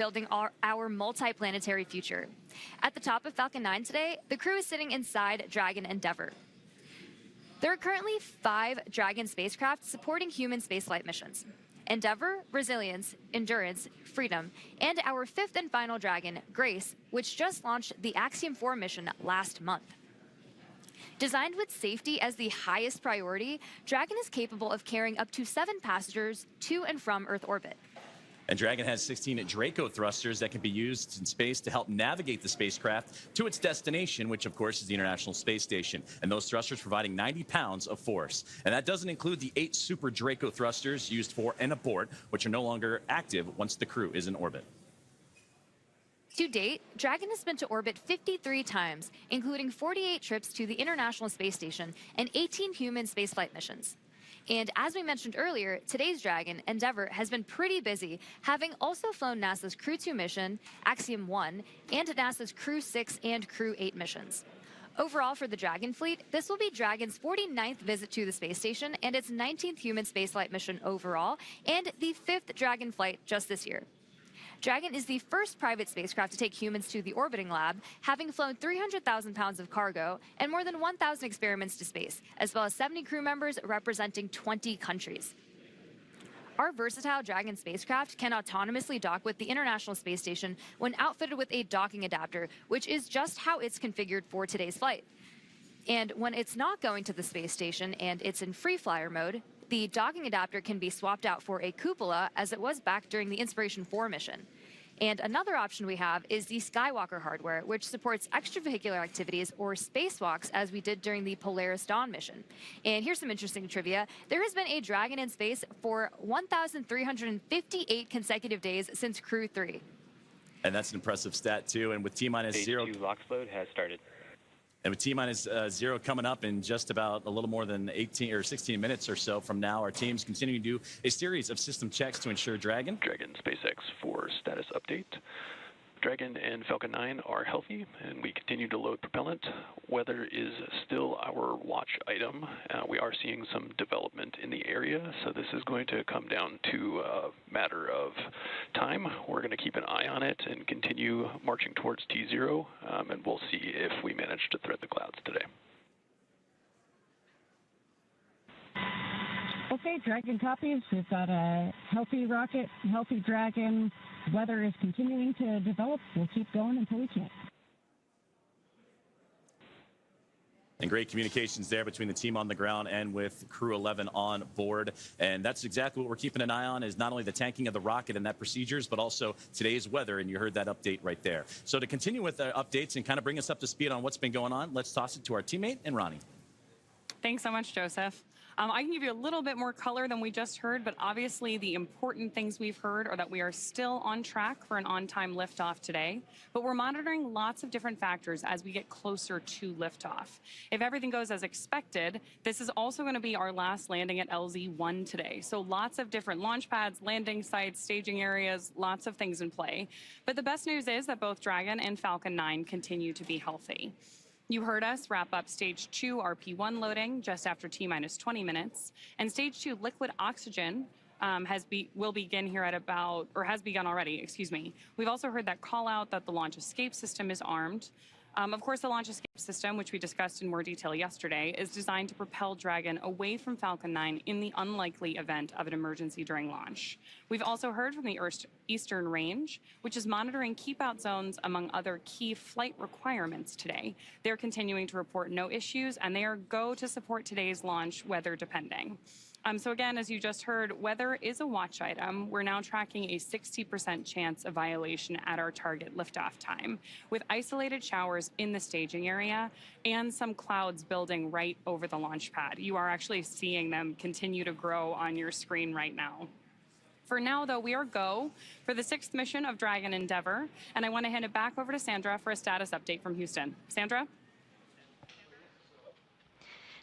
building our multi-planetary future. At the top of Falcon 9 today, the crew is sitting inside Dragon Endeavour. There are currently 5 Dragon spacecraft supporting human spaceflight missions: Endeavour, Resilience, Endurance, Freedom, and our 5th and final Dragon, Grace, which just launched the Axiom 4 mission last month. Designed with safety as the highest priority, Dragon is capable of carrying up to 7 passengers to and from Earth orbit. And Dragon has 16 Draco thrusters that can be used in space to help navigate the spacecraft to its destination, which of course is the International Space Station. And those thrusters providing 90 pounds of force. And that doesn't include the 8 Super Draco thrusters used for and aboard, which are no longer active once the crew is in orbit. To date, Dragon has been to orbit 53 times, including 48 trips to the International Space Station and 18 human spaceflight missions. And as we mentioned earlier, today's Dragon, Endeavour, has been pretty busy, having also flown NASA's Crew-2 mission, Axiom 1, and NASA's Crew-6 and Crew-8 missions. Overall, for the Dragon fleet, this will be Dragon's 49th visit to the space station and its 19th human spaceflight mission overall, and the 5th Dragon flight just this year. Dragon is the first private spacecraft to take humans to the orbiting lab, having flown 300,000 pounds of cargo and more than 1,000 experiments to space, as well as 70 crew members representing 20 countries. Our versatile Dragon spacecraft can autonomously dock with the International Space Station when outfitted with a docking adapter, which is just how it's configured for today's flight. And when it's not going to the space station and it's in free flyer mode, the docking adapter can be swapped out for a cupola, as it was back during the Inspiration 4 mission. And another option we have is the Skywalker hardware, which supports extravehicular activities or spacewalks, as we did during the Polaris Dawn mission. And here's some interesting trivia. There has been a Dragon in space for 1,358 consecutive days since Crew 3. And that's an impressive stat, too. And with T-minus 0... Stage 2 LOX load has started. And with T-minus 0 coming up in just about a little more than 18 or 16 minutes or so from now, our team's continuing to do a series of system checks to ensure Dragon. Dragon SpaceX 4 status update. Dragon and Falcon 9 are healthy, and we continue to load propellant. Weather is still our watch item. We are seeing some development in the area, so this is going to come down to a matter of time. We're going to keep an eye on it and continue marching towards T0, and we'll see if we manage to thread the clouds today. Okay, Dragon copies. We've got a healthy rocket, healthy Dragon. Weather is continuing to develop. We'll keep going until we can't. And great communications there between the team on the ground and with Crew-11 on board. And that's exactly what we're keeping an eye on, is not only the tanking of the rocket and that procedures, but also today's weather. And you heard that update right there. So to continue with the updates and kind of bring us up to speed on what's been going on, let's toss it to our teammate and Ronnie. Thanks so much, Joseph. I can give you a little bit more color than we just heard, but obviously the important things we've heard are that we are still on track for an on-time liftoff today, but we're monitoring lots of different factors as we get closer to liftoff. If everything goes as expected, this is also going to be our last landing at LZ-1 today. So lots of different launch pads, landing sites, staging areas, lots of things in play. But the best news is that both Dragon and Falcon 9 continue to be healthy. You heard us wrap up Stage 2 RP1 loading just after T-minus 20 minutes, and Stage 2 liquid oxygen will begin here at about, or has begun already, excuse me. We've also heard that call out that the launch escape system is armed. Of course, the launch escape system, which we discussed in more detail yesterday, is designed to propel Dragon away from Falcon 9 in the unlikely event of an emergency during launch. We've also heard from the Eastern Range, which is monitoring keep-out zones among other key flight requirements today. They're continuing to report no issues, and they are go to support today's launch, weather depending. So again, as you just heard, weather is a watch item. We're now tracking a 60% chance of violation at our target liftoff time, with isolated showers in the staging area and some clouds building right over the launch pad. You are actually seeing them continue to grow on your screen right now. For now, though, we are go for the 6th mission of Dragon Endeavour, and I want to hand it back over to Sandra for a status update from Houston. Sandra?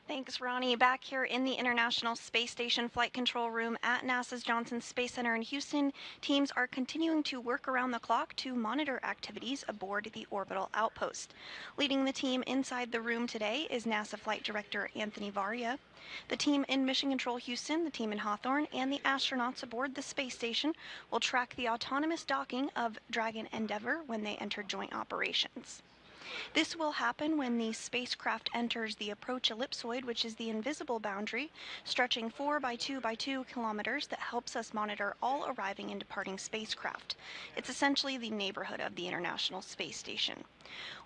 Thanks, Ronnie. Back here in the International Space Station Flight Control Room at NASA's Johnson Space Center in Houston, teams are continuing to work around the clock to monitor activities aboard the Orbital outpost. Leading the team inside the room today is NASA Flight Director Anthony Varia. The team in Mission Control Houston, the team in Hawthorne, and the astronauts aboard the space station will track the autonomous docking of Dragon Endeavour when they enter joint operations. This will happen when the spacecraft enters the approach ellipsoid, which is the invisible boundary, stretching 4 by 2 by 2 kilometers that helps us monitor all arriving and departing spacecraft. It's essentially the neighborhood of the International Space Station.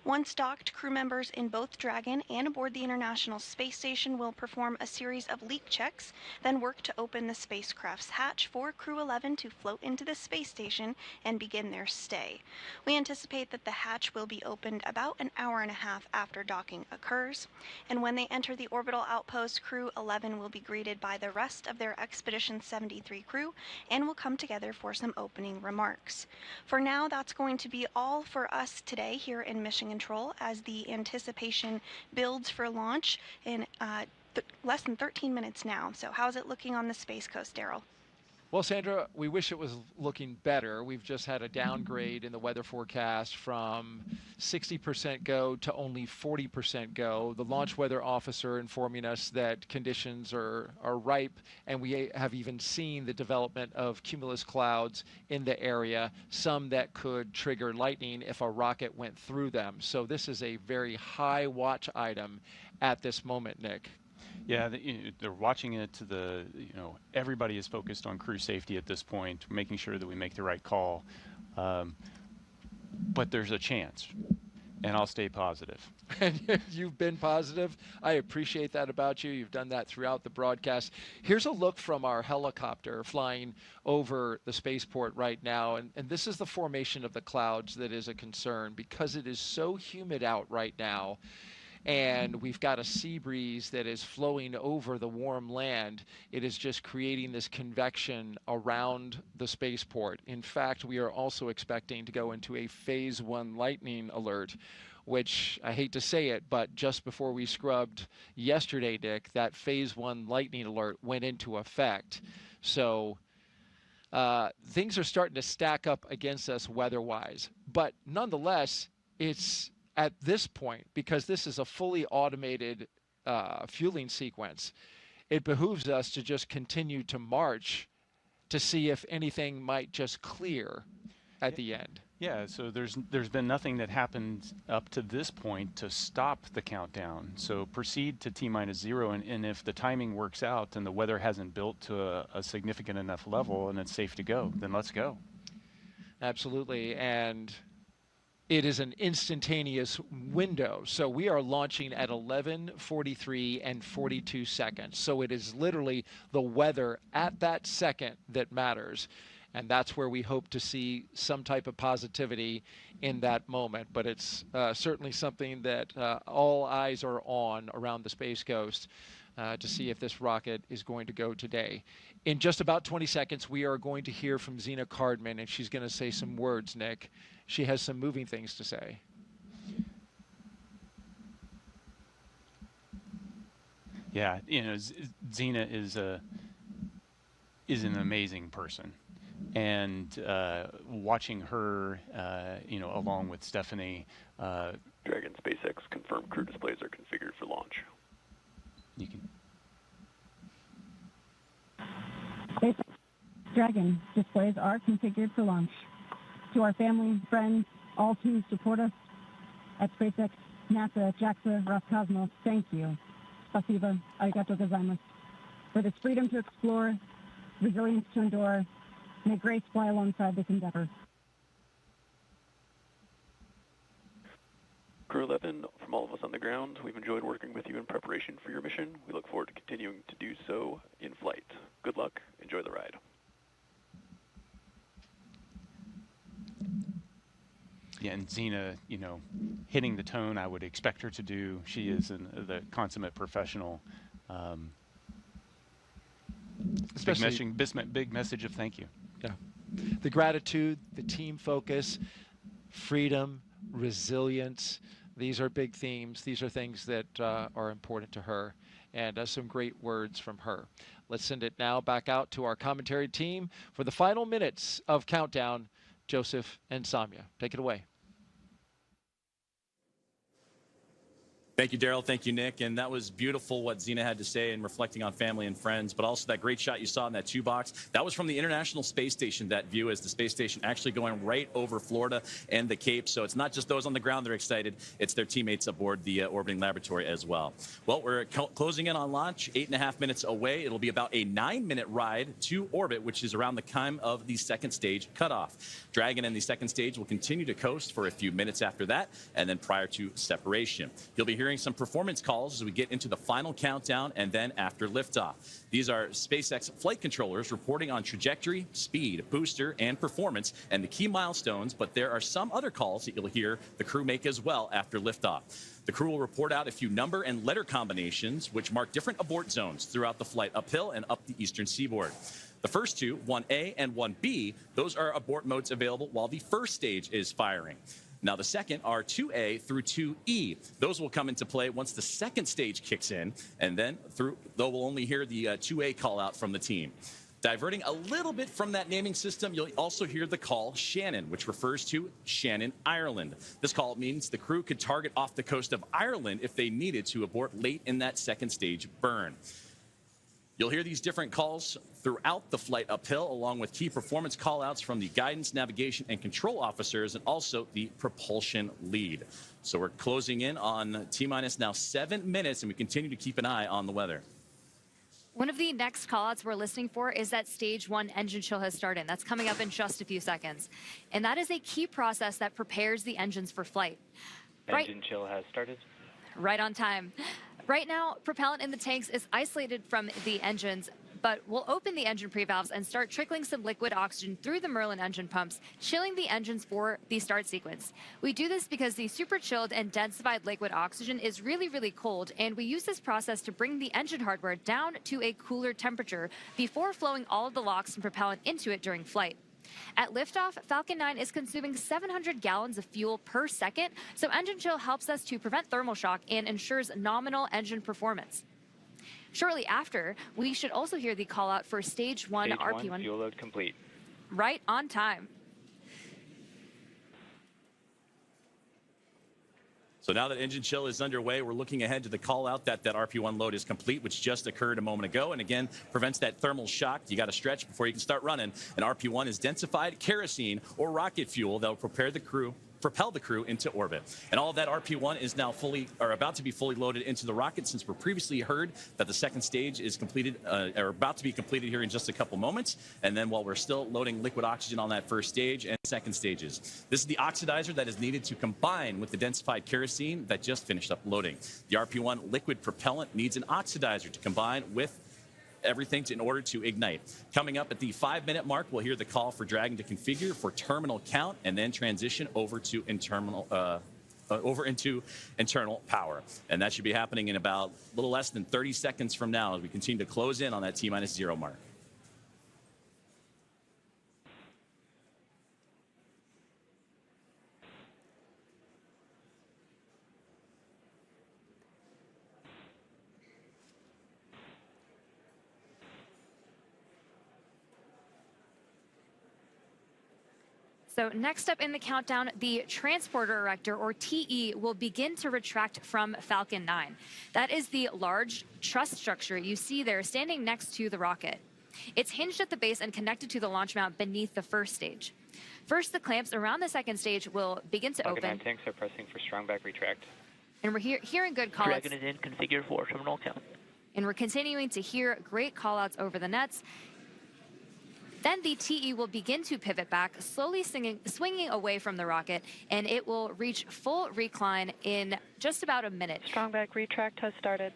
Once docked, crew members in both Dragon and aboard the International Space Station will perform a series of leak checks, then work to open the spacecraft's hatch for Crew-11 to float into the space station and begin their stay. We anticipate that the hatch will be opened about an hour and a half after docking occurs, and when they enter the orbital outpost, Crew-11 will be greeted by the rest of their Expedition 73 crew and will come together for some opening remarks. For now, that's going to be all for us today here in Mission Control as the anticipation builds for launch in less than 13 minutes now. So how's it looking on the Space Coast, Daryl? Well, Sandra, we wish it was looking better. We've just had a downgrade in the weather forecast from 60% go to only 40% go. The launch weather officer informing us that conditions are ripe, and we have even seen the development of cumulus clouds in the area, some that could trigger lightning if a rocket went through them. So this is a very high watch item at this moment, Nick. Yeah, they're watching it to the, everybody is focused on crew safety at this point, making sure that we make the right call. But there's a chance, and I'll stay positive. And you've been positive. I appreciate that about you. You've done that throughout the broadcast. Here's a look from our helicopter flying over the spaceport right now. And this is the formation of the clouds that is a concern because it is so humid out right now. And we've got a sea breeze that is flowing over the warm land. It is just creating this convection around the spaceport. In fact, we are also expecting to go into a phase 1 lightning alert, which I hate to say it, but just before we scrubbed yesterday, Dick, that phase 1 lightning alert went into effect. So things are starting to stack up against us weather-wise. But nonetheless, it's at this point, because this is a fully automated fueling sequence, it behooves us to just continue to march to see if anything might just clear at the end. Yeah, so there's been nothing that happened up to this point to stop the countdown. So proceed to T-0, and if the timing works out and the weather hasn't built to a significant enough level and it's safe to go, then let's go. Absolutely, and it is an instantaneous window. So we are launching at 11:43 and 42 seconds. So it is literally the weather at that second that matters. And that's where we hope to see some type of positivity in that moment. But it's certainly something that all eyes are on around the Space Coast to see if this rocket is going to go today. In just about 20 seconds, we are going to hear from Zena Cardman, and she's going to say some words, Nick. She has some moving things to say. Yeah, Zena is an amazing person, and watching her, along with Stephanie. Dragon SpaceX confirmed crew displays are configured for launch. You can. SpaceX Dragon displays are configured for launch. To our family, friends, all who support us at SpaceX, NASA, JAXA, Roscosmos, thank you. Spasiba, arigato gozaimasu. For this freedom to explore, resilience to endure, may grace fly alongside this endeavor. Crew-11, from all of us on the ground, we've enjoyed working with you in preparation for your mission. We look forward to continuing to do so in flight. Good luck. Enjoy the ride. Yeah, and Zena, hitting the tone I would expect her to do. She is the consummate professional. Especially big message of thank you. Yeah. The gratitude, the team focus, freedom, resilience. These are big themes. These are things that are important to her. and some great words from her. Let's send it now back out to our commentary team for the final minutes of Countdown. Joseph and Samya, take it away. Thank you, Daryl. Thank you, Nick. And that was beautiful what Zena had to say and reflecting on family and friends, but also that great shot you saw in that 2 box. That was from the International Space Station, that view as the space station actually going right over Florida and the Cape. So it's not just those on the ground that are excited. It's their teammates aboard the orbiting laboratory as well. Well, we're closing in on launch, 8.5 minutes away. It'll be about a 9-minute ride to orbit, which is around the time of the second stage cutoff. Dragon and the second stage will continue to coast for a few minutes after that, and then prior to separation. You'll be hearing some performance calls as we get into the final countdown and then after liftoff. These are SpaceX flight controllers reporting on trajectory, speed, booster, and performance, and the key milestones, but there are some other calls that you'll hear the crew make as well after liftoff. The crew will report out a few number and letter combinations, which mark different abort zones throughout the flight uphill and up the eastern seaboard. The first two, 1A and 1B, those are abort modes available while the first stage is firing. Now, the second are 2A through 2E. Those will come into play once the second stage kicks in, and then though we'll only hear the 2A call out from the team. Diverting a little bit from that naming system, you'll also hear the call Shannon, which refers to Shannon, Ireland. This call means the crew could target off the coast of Ireland if they needed to abort late in that second stage burn. You'll hear these different calls throughout the flight uphill, along with key performance callouts from the guidance, navigation, and control officers, and also the propulsion lead. So we're closing in on T-minus now 7 minutes, and we continue to keep an eye on the weather. One of the next callouts we're listening for is that stage 1 engine chill has started. That's coming up in just a few seconds. And that is a key process that prepares the engines for flight. Engine chill has started. Right on time. Right now, propellant in the tanks is isolated from the engines, but we'll open the engine pre-valves and start trickling some liquid oxygen through the Merlin engine pumps, chilling the engines for the start sequence. We do this because the super chilled and densified liquid oxygen is really, really cold, and we use this process to bring the engine hardware down to a cooler temperature before flowing all of the LOX and propellant into it during flight. At liftoff, Falcon 9 is consuming 700 gallons of fuel per second, so engine chill helps us to prevent thermal shock and ensures nominal engine performance. Shortly after, we should also hear the call out for stage 1 RP1. Fuel load complete. Right on time. So now that engine chill is underway, we're looking ahead to the call out that RP1 load is complete, which just occurred a moment ago, and again prevents that thermal shock. You got to stretch before you can start running. And RP1 is densified kerosene or rocket fuel that will propel the crew into orbit. And all of that RP1 is now about to be fully loaded into the rocket, since we're previously heard that the second stage is completed, or about to be completed here in just a couple moments. And then while we're still loading liquid oxygen on that first stage and second stages. This is the oxidizer that is needed to combine with the densified kerosene that just finished up loading. The RP1 liquid propellant needs an oxidizer to combine with everything in order to ignite. Coming up at the 5-minute mark, we'll hear the call for Dragon to configure for terminal count and then transition over to into internal power. And that should be happening in about a little less than 30 seconds from now as we continue to close in on that T-0 mark. So next up in the countdown, the transporter erector, or TE, will begin to retract from Falcon 9. That is the large truss structure you see there standing next to the rocket. It's hinged at the base and connected to the launch mount beneath the first stage. First, the clamps around the second stage will begin to Falcon open. 9 tanks are pressing for strong back retract. And we're hearing good callouts. Dragon is in, configure for terminal count. And we're continuing to hear great callouts over the nets. Then the TE will begin to pivot back, slowly swinging away from the rocket, and it will reach full recline in just about a minute. Strong back retract has started.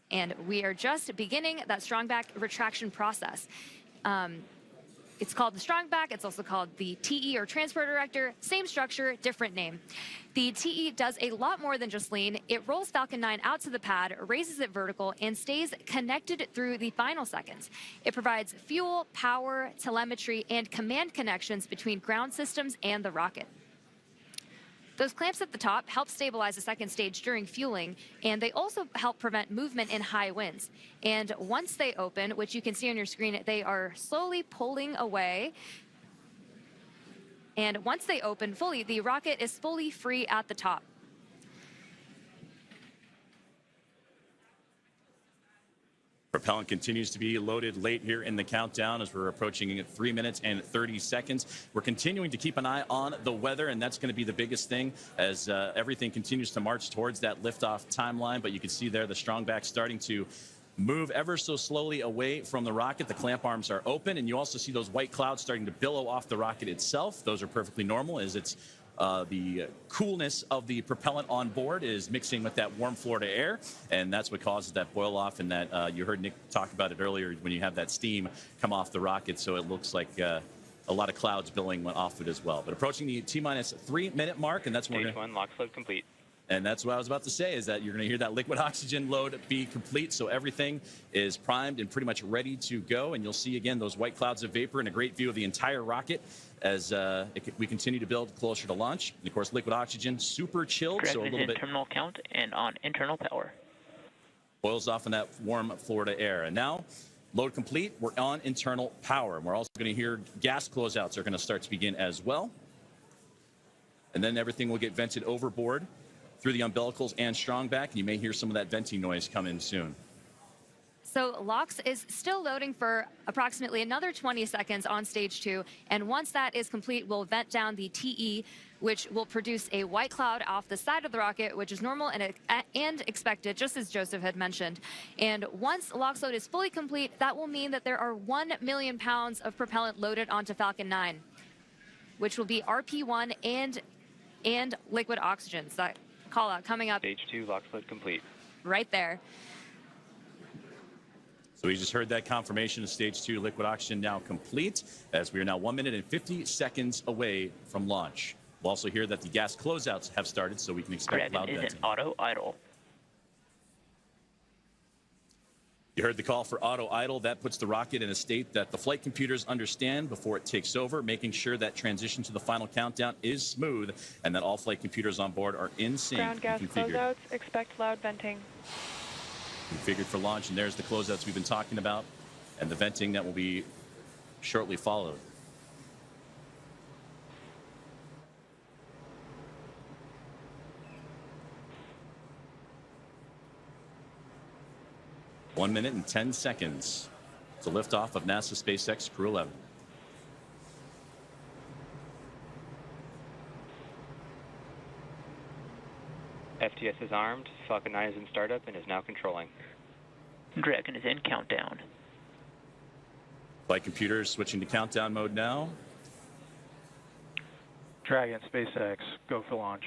And we are just beginning that strong back retraction process. It's called the strong back. It's also called the TE, or transport erector. Same structure, different name. The TE does a lot more than just lean. It rolls Falcon 9 out to the pad, raises it vertical, and stays connected through the final seconds. It provides fuel, power, telemetry, and command connections between ground systems and the rocket. Those clamps at the top help stabilize the second stage during fueling, and they also help prevent movement in high winds. And once they open, which you can see on your screen, they are slowly pulling away. And once they open fully, the rocket is fully free at the top. Propellant continues to be loaded late here in the countdown as we're approaching 3 minutes and 30 seconds. We're continuing to keep an eye on the weather, and that's going to be the biggest thing as everything continues to march towards that liftoff timeline. But you can see there the strong back starting to move ever so slowly away from the rocket. The clamp arms are open, and you also see those white clouds starting to billow off the rocket itself. Those are perfectly normal as it's the coolness of the propellant on board is mixing with that warm Florida air, and that's what causes that boil off. And that you heard Nick talk about it earlier when you have that steam come off the rocket, so it looks like a lot of clouds billowing off it as well. But approaching the T-minus 3 minute mark, and that's when Stage 1 lock load complete. And that's what I was about to say, is that you're going to hear that liquid oxygen load be complete. So everything is primed and pretty much ready to go. And you'll see, again, those white clouds of vapor and a great view of the entire rocket as we continue to build closer to launch. And, of course, liquid oxygen, super chilled. Dragon so a little is bit in terminal count and on internal power. boils off in that warm Florida air. And now, load complete. We're on internal power. And we're also going to hear gas closeouts are going to start to begin as well. And then everything will get vented overboard through the umbilicals and strong back, and you may hear some of that venting noise come in soon. So LOX is still loading for approximately another 20 seconds on stage 2, and once that is complete, we'll vent down the TE, which will produce a white cloud off the side of the rocket, which is normal and expected, just as Joseph had mentioned. And once LOX load is fully complete, that will mean that there are 1 million pounds of propellant loaded onto Falcon 9, which will be RP1 and liquid oxygen. So that call out coming up. Stage 2 lock load complete. Right there. So we just heard that confirmation of stage 2 liquid oxygen now complete, as we are now 1 minute and 50 seconds away from launch. We'll also hear that the gas closeouts have started, so we can expect Dragon loud is venting. in auto idle. You heard the call for auto idle. That puts the rocket in a state that the flight computers understand before it takes over, making sure that transition to the final countdown is smooth and that all flight computers on board are in sync. Ground gas closeouts, expect loud venting. Configured for launch, and there's the closeouts we've been talking about and the venting that will be shortly followed. One minute and 10 seconds to liftoff of NASA SpaceX Crew-11. FTS is armed. Falcon 9 is in startup and is now controlling. Dragon is in countdown. Flight computers switching to countdown mode now. Dragon, SpaceX, go for launch.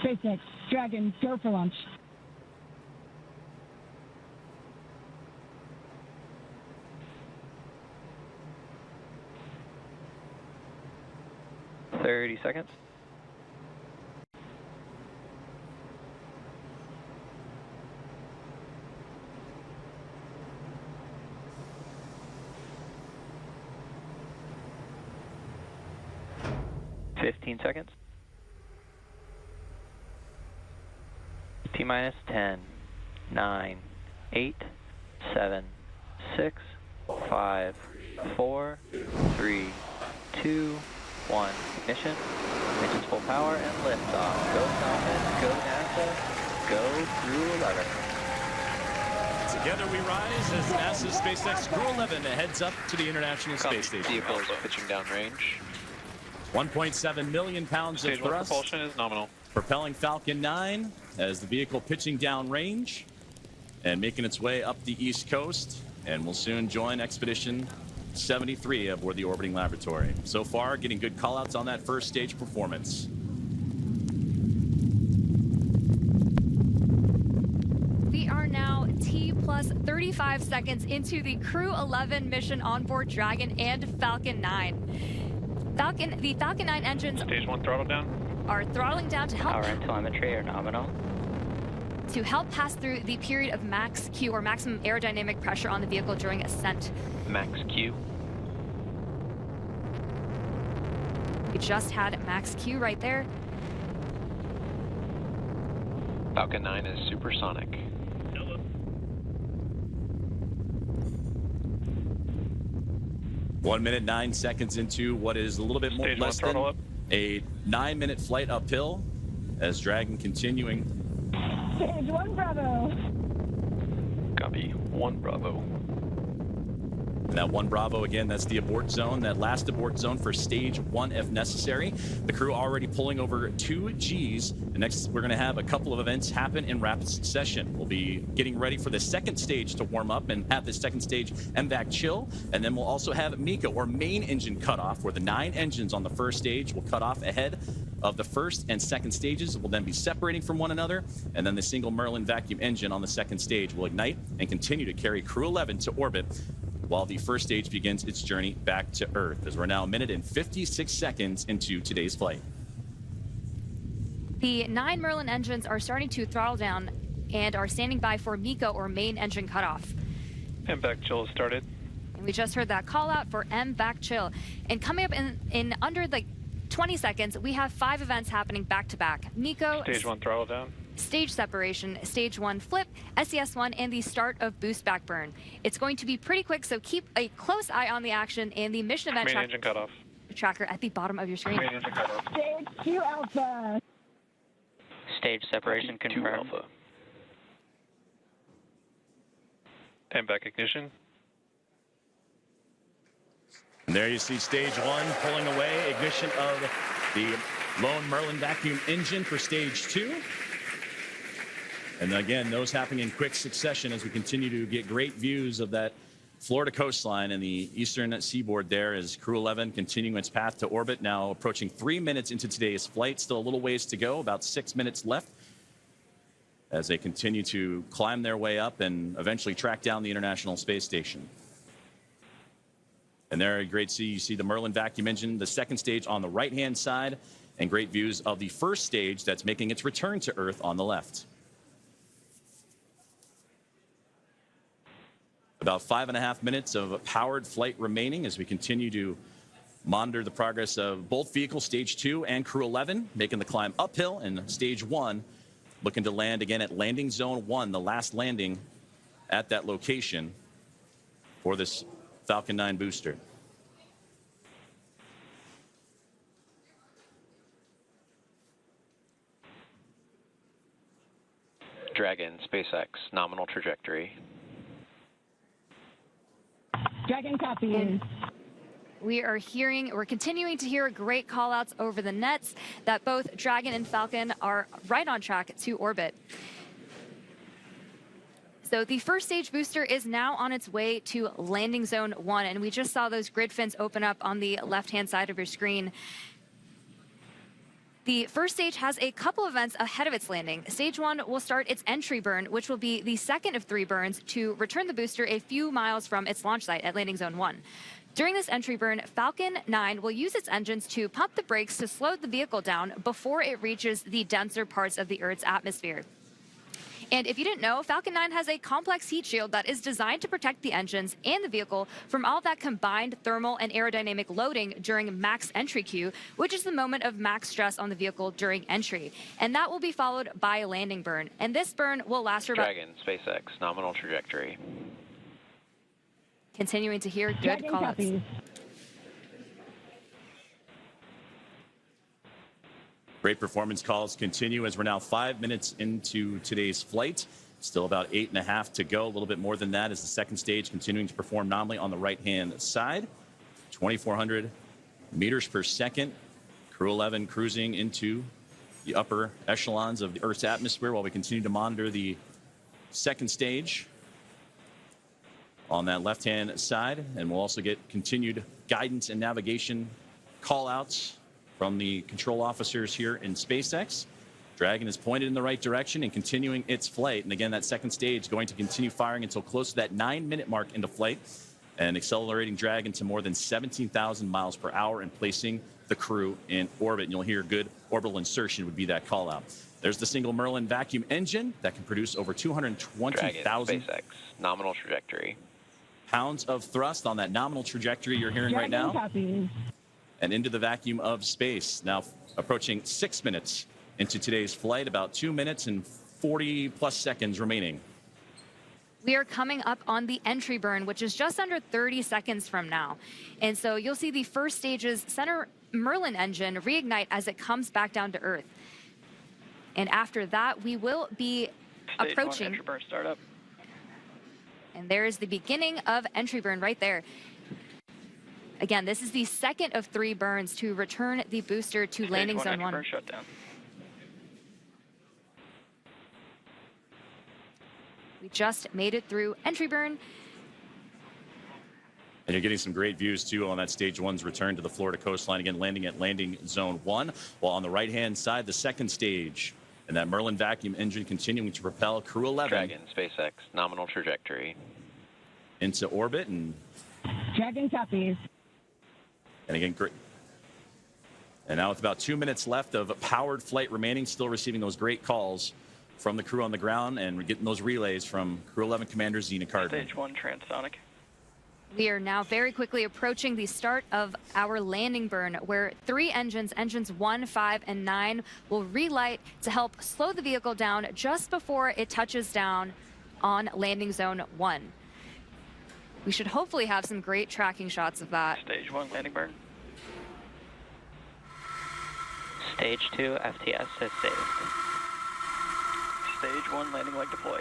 SpaceX Dragon, go for launch. $30 seconds. $15 seconds. T-minus 10, 9, 8, 7, 6, 5, 4, 3, 2, 1. Ignition. Engines full power and liftoff. Go Falcon, go NASA, go Crew-11. Together we rise as NASA's SpaceX Crew-11 heads up to the International Space Station. Vehicle is pitching down range. 1.7 million pounds Stage of 1 thrust. propulsion is nominal. Propelling Falcon 9 as the vehicle pitching down range and making its way up the East Coast, and will soon join Expedition 73 aboard the orbiting laboratory. So far, getting good callouts on that first stage performance. We are now T plus 35 seconds into the Crew-11 mission on board Dragon and Falcon 9. The Falcon 9 engines Stage 1 throttle down. are throttling down to help Power and telemetry are nominal. pass through the period of max Q, or maximum aerodynamic pressure on the vehicle during ascent. Max Q. The just had max Q right there. Falcon 9 is supersonic. 1 minute, 9 seconds into what is a little bit more less than a 9-minute flight uphill as Dragon continuing. Stage 1 Bravo. Copy. 1 Bravo. And that 1 Bravo, again, that's the abort zone, that last abort zone for stage 1 if necessary. The crew already pulling over 2 Gs. And next, we're going to have a couple of events happen in rapid succession. We'll be getting ready for the second stage to warm up and have this second stage MVAC chill. And then we'll also have MECA, or main engine cutoff, where the 9 engines on the first stage will cut off ahead of the first and second stages. Will then be separating from one another. And then the single Merlin vacuum engine on the second stage will ignite and continue to carry Crew-11 to orbit, while the first stage begins its journey back to Earth, as we're now 1 minute and 56 seconds into today's flight. The 9 Merlin engines are starting to throttle down and are standing by for MECA, or main engine cutoff. MVAC chill has started. And we just heard that call out for MVAC chill. And coming up in under like 20 seconds, we have 5 events happening back to back. MECA, Stage 1 throttle down. Stage separation, stage 1 flip, SES1, and the start of boost back burn. It's going to be pretty quick, so keep a close eye on the action and the mission event Main engine cutoff. tracker at the bottom of your screen. Main engine cutoff. Stage 2 Alpha. Stage separation confirmed. 2 Alpha. MVAC ignition. And there you see stage 1 pulling away, ignition of the lone Merlin vacuum engine for stage 2. And again, those happening in quick succession as we continue to get great views of that Florida coastline and the eastern seaboard there, as Crew-11 continuing its path to orbit, now approaching 3 minutes into today's flight. Still a little ways to go, about 6 minutes left, as they continue to climb their way up and eventually track down the International Space Station. And there, great see, you see the Merlin vacuum engine, the second stage on the right-hand side, and great views of the first stage that's making its return to Earth on the left. About 5.5 minutes of powered flight remaining as we continue to monitor the progress of both vehicles, stage 2 and Crew-11, making the climb uphill, and stage 1 looking to land again at landing zone 1, the last landing at that location for this Falcon 9 booster. Dragon, SpaceX, nominal trajectory. Dragon copies. We're continuing to hear great call outs over the nets that both Dragon and Falcon are right on track to orbit. So the first stage booster is now on its way to landing zone 1, and we just saw those grid fins open up on the left-hand side of your screen. The first stage has a couple events ahead of its landing. Stage 1 will start its entry burn, which will be the second of 3 burns to return the booster a few miles from its launch site at landing zone 1. During this entry burn, Falcon 9 will use its engines to pump the brakes to slow the vehicle down before it reaches the denser parts of the Earth's atmosphere. And if you didn't know, Falcon 9 has a complex heat shield that is designed to protect the engines and the vehicle from all that combined thermal and aerodynamic loading during max entry Q, which is the moment of max stress on the vehicle during entry. And that will be followed by a landing burn. And this burn will last for about... Dragon, SpaceX, nominal trajectory. Continuing to hear good call-outs. Great performance calls continue as we're now 5 minutes into today's flight. Still about 8.5 to go, a little bit more than that as the second stage continuing to perform nominally on the right-hand side. 2,400 meters per second. Crew-11 cruising into the upper echelons of the Earth's atmosphere while we continue to monitor the second stage on that left-hand side. And we'll also get continued guidance and navigation call-outs from the control officers here in SpaceX. Dragon is pointed in the right direction and continuing its flight. And again, that second stage going to continue firing until close to that 9-minute mark into flight, and accelerating Dragon to more than 17,000 miles per hour and placing the crew in orbit. And you'll hear good orbital insertion would be that call out. There's the single Merlin vacuum engine that can produce over 220,000 SpaceX, nominal trajectory. pounds of thrust on that nominal trajectory you're hearing right now. and into the vacuum of space. Now approaching 6 minutes into today's flight, about 2 minutes and 40 plus seconds remaining. We are coming up on the entry burn, which is just under 30 seconds from now. And so you'll see the first stage's center Merlin engine reignite as it comes back down to Earth. And after that, we will be Stage approaching. 1 entry burn startup. And there is the beginning of entry burn right there. Again, this is the second of 3 burns to return the booster to landing zone 1. Burn shutdown. We just made it through entry burn. And you're getting some great views, too, on that stage 1's return to the Florida coastline. Again, landing at landing zone 1. While on the right-hand side, the second stage. And that Merlin vacuum engine continuing to propel Crew-11. Dragon, SpaceX, nominal trajectory. Into orbit. And Dragon copies. And again, great. And now with about 2 minutes left of powered flight remaining, still receiving those great calls from the crew on the ground, and we're getting those relays from Crew-11 Commander Zena Cardman. Stage 1 transonic. We are now very quickly approaching the start of our landing burn, where 3 engines, engines 1, 5, and 9, will relight to help slow the vehicle down just before it touches down on landing zone 1. We should hopefully have some great tracking shots of that. Stage 1 landing burn. Stage 2 FTS has saved. Stage 1 landing leg deploy.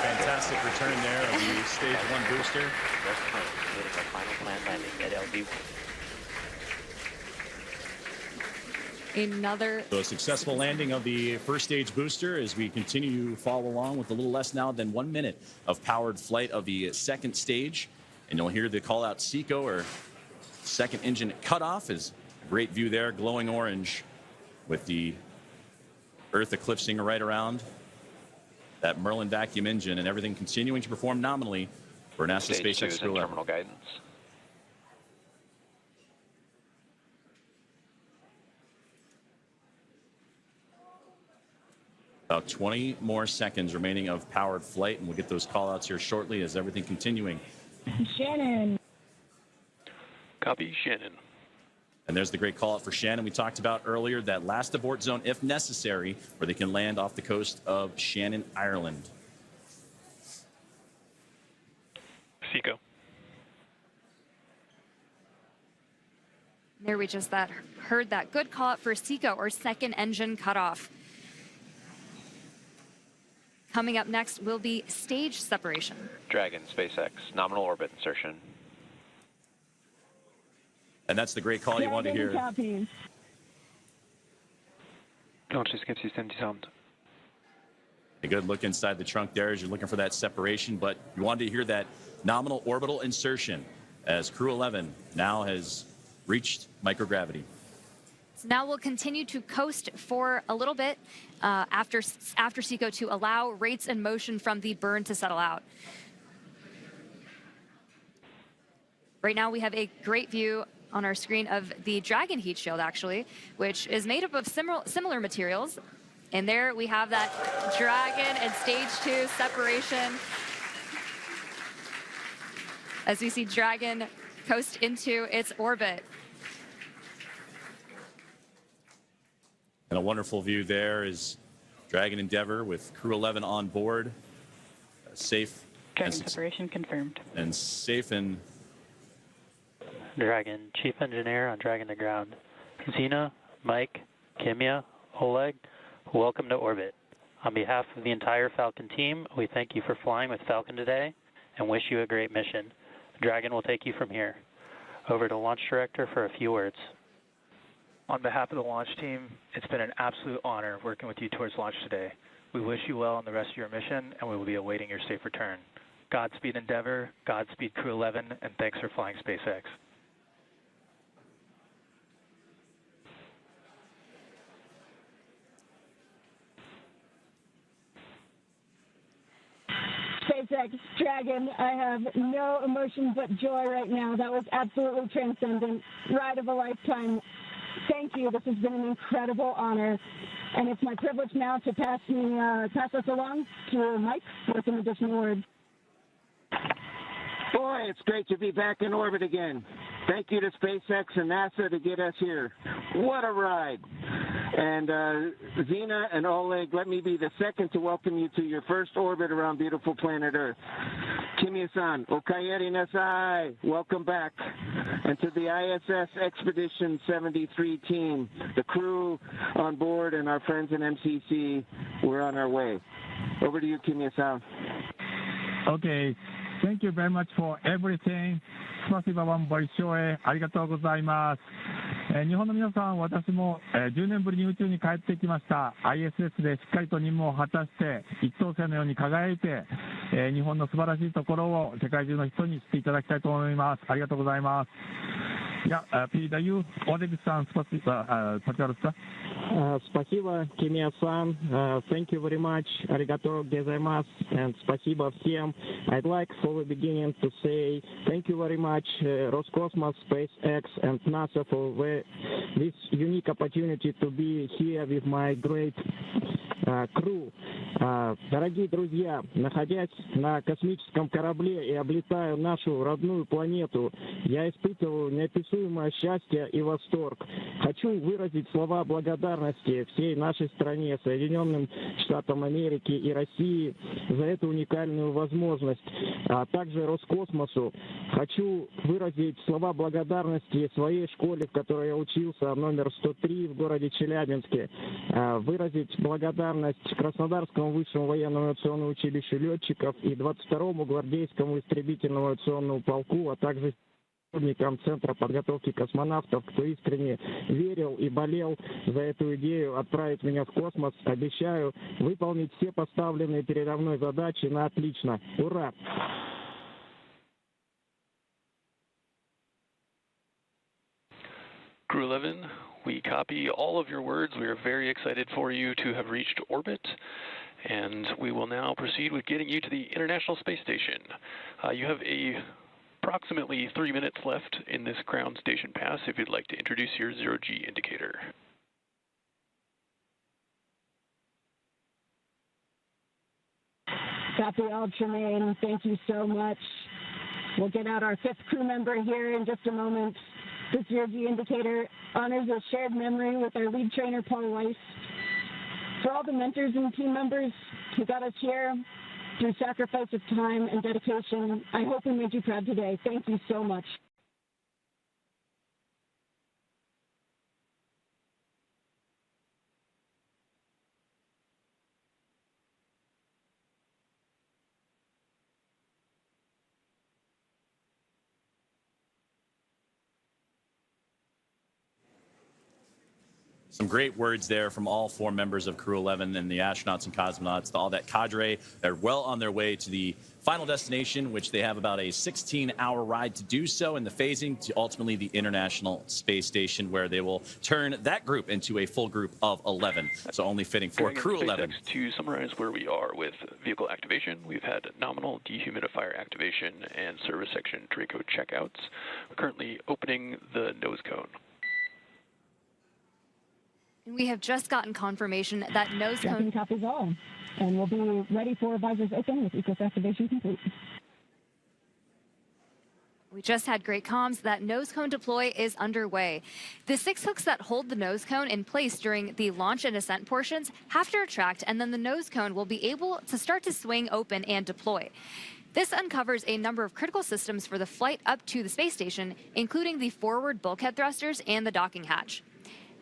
Fantastic return there of the stage 1 booster. Just completing our final planned landing at LV1. Another. So a successful landing of the first stage booster as we continue to follow along with a little less now than 1 minute of powered flight of the second stage. And you'll hear the call out SECO, or second engine cutoff. Is a great view there, glowing orange with the Earth eclipsing right around that Merlin vacuum engine, and everything continuing to perform nominally for NASA Stage 2 SpaceX is in Crew-11. terminal guidance. About 20 more seconds remaining of powered flight, and we'll get those call outs here shortly as everything continuing. Shannon. Copy, Shannon. And there's the great call out for Shannon we talked about earlier, that last abort zone if necessary, where they can land off the coast of Shannon, Ireland. SECO. There we just heard that good call out for SECO, or second engine cutoff. Coming up next will be stage separation. Dragon, SpaceX, nominal orbit insertion. And that's the great call you want to hear. Copies. Launchescape system disarmed. A good look inside the trunk there as you're looking for that separation, but you wanted to hear that nominal orbital insertion as Crew-11 now has reached microgravity. So now we'll continue to coast for a little bit after SECO to allow rates and motion from the burn to settle out. Right now we have a great view on our screen of the Dragon heat shield, actually, which is made up of similar materials. And there we have that Dragon and stage 2 separation as we see Dragon coast into its orbit. And a wonderful view there is Dragon Endeavour with Crew-11 on board, safe. Dragon separation confirmed. And safe and Dragon, Chief Engineer on Dragon to ground. Zena, Mike, Kimiya, Oleg, welcome to orbit. On behalf of the entire Falcon team, we thank you for flying with Falcon today and wish you a great mission. Dragon will take you from here. Over to Launch Director for a few words. On behalf of the launch team, it's been an absolute honor working with you towards launch today. We wish you well on the rest of your mission, and we will be awaiting your safe return. Godspeed Endeavour, Godspeed Crew-11, and thanks for flying SpaceX. SpaceX Dragon, I have no emotion but joy right now. That was absolutely transcendent. Ride of a lifetime. Thank you. This has been an incredible honor. And it's my privilege now to pass us along to Mike for some additional words. Boy, it's great to be back in orbit again. Thank you to SpaceX and NASA to get us here. What a ride. And Zena and Oleg, let me be the second to welcome you to your first orbit around beautiful planet Earth. Kimiya-san, okayeri nasai, welcome back. And to the ISS Expedition 73 team, the crew on board and our friends in MCC, we're on our way. Over to you, Kimiya-san. Okay. Thank you very much for everything. スパシバワンボイショーへありがとうございます。日本の皆さん、私も10年ぶりに宇宙に帰ってきました。ISS でしっかりと任務を果たして一等星のように輝いて、日本の素晴らしいところを世界中の人に知っていただきたいと思います。ありがとうございます。Я передаю Олег-сан, пожалуйста. Спасибо, Kimiya-san. Thank you very much. Arigato gozaimasu. And спасибо всем. I'd like for the beginning to say thank you very much, Roscosmos, SpaceX, and NASA for this unique opportunity to be here with my great crew. Дорогие друзья, находясь на космическом корабле и облетая нашу родную планету, я испытываю неописуемое счастье и восторг. Хочу выразить слова благодарности всей нашей стране, Соединенным Штатам Америки и России за эту уникальную возможность, а также Роскосмосу. Хочу выразить слова благодарности своей школе, в которой я учился, номер 103 в городе Челябинске, выразить благодарность Краснодарскому высшему военному авиационному училищу летчиков и 22-му гвардейскому истребительному авиационному полку, а также сотрудникам Центра подготовки космонавтов, кто искренне верил и болел за эту идею отправить меня в космос. Обещаю выполнить все поставленные передо мной задачи на отлично. Ура! Crew-11, we copy all of your words. We are very excited for you to have reached orbit, and we will now proceed with getting you to the International Space Station. You have approximately 3 minutes left in this ground station pass if you'd like to introduce your zero-G indicator. Copy all, Tremaine. Thank you so much. We'll get out our 5th crew member here in just a moment. This zero-G indicator honors a shared memory with our lead trainer, Paul Weiss. For all the mentors and team members who got us here through sacrifice of time and dedication, I hope we made you proud today. Thank you so much. Some great words there from all 4 members of Crew-11 and the astronauts and cosmonauts, all that cadre. They're well on their way to the final destination, which they have about a 16-hour ride to do so, in the phasing to ultimately the International Space Station, where they will turn that group into a full group of 11. So only fitting for Crew-11. To summarize where we are with vehicle activation, we've had nominal dehumidifier activation and service section Draco checkouts. We're currently opening the nose cone. We have just gotten confirmation that nose cone... copies all, and we'll be ready for visors open with ECOS activation complete. We just had great comms that nose cone deploy is underway. The 6 hooks that hold the nose cone in place during the launch and ascent portions have to retract, and then the nose cone will be able to start to swing open and deploy. This uncovers a number of critical systems for the flight up to the space station, including the forward bulkhead thrusters and the docking hatch.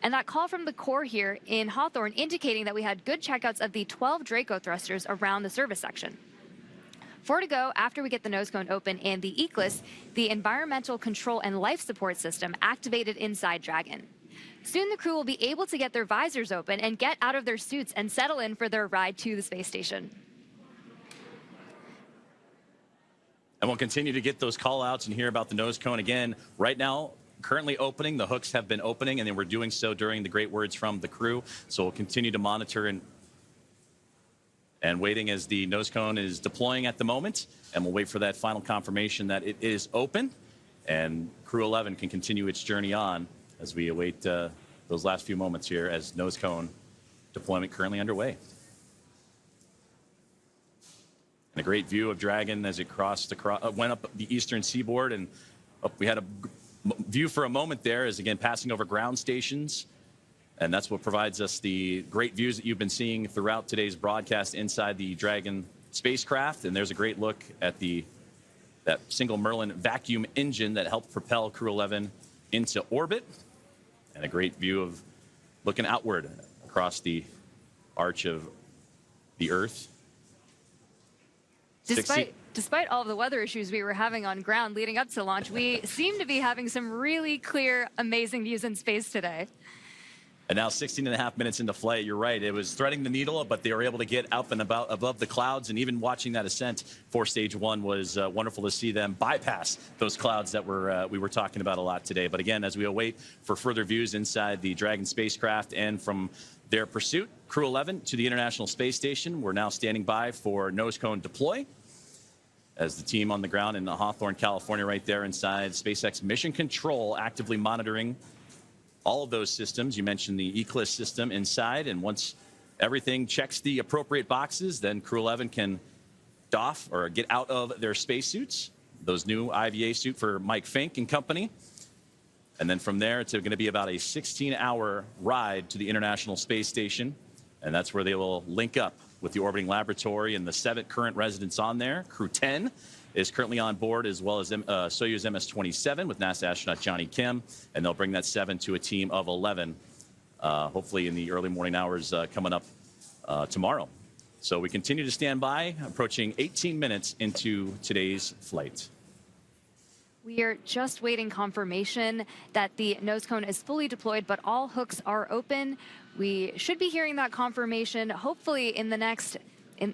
And that call from the core here in Hawthorne indicating that we had good checkouts of the 12 Draco thrusters around the service section. 4 to go after we get the nose cone open and the ECLIS, the environmental control and life support system, activated inside Dragon. Soon the crew will be able to get their visors open and get out of their suits and settle in for their ride to the space station. And we'll continue to get those call outs and hear about the nose cone again. Right now, currently opening. The hooks have been opening, and they were doing so during the great words from the crew. So we'll continue to monitor and waiting as the nose cone is deploying at the moment. And we'll wait for that final confirmation that it is open. And Crew-11 can continue its journey on as we await those last few moments here as nose cone deployment currently underway. And a great view of Dragon as it went up the eastern seaboard, and we had a view for a moment there as, again, passing over ground stations. And that's what provides us the great views that you've been seeing throughout today's broadcast inside the Dragon spacecraft. And there's a great look at that single Merlin vacuum engine that helped propel Crew-11 into orbit. And a great view of looking outward across the arch of the Earth. Despite all of the weather issues we were having on ground leading up to launch, we seem to be having some really clear, amazing views in space today. And now 16.5 minutes into flight, you're right. It was threading the needle, but they were able to get up and about above the clouds. And even watching that ascent for stage one was wonderful to see them bypass those clouds that we were talking about a lot today. But again, as we await for further views inside the Dragon spacecraft and from their pursuit, Crew-11 to the International Space Station, we're now standing by for nose cone deploy as the team on the ground in Hawthorne, California, right there inside SpaceX Mission Control, actively monitoring all of those systems. You mentioned the Eclipse system inside, and once everything checks the appropriate boxes, then Crew-11 can doff or get out of their spacesuits, those new IVA suit for Mike Fincke and company. And then from there, it's going to be about a 16-hour ride to the International Space Station, and that's where they will link up with the orbiting laboratory and the 7 current residents on there. Crew-10 is currently on board, as well as Soyuz MS-27 with NASA astronaut Johnny Kim, and they'll bring that 7 to a team of 11, hopefully in the early morning hours coming up tomorrow. So we continue to stand by, approaching 18 minutes into today's flight. We are just waiting confirmation that the nose cone is fully deployed, but all hooks are open. We should be hearing that confirmation hopefully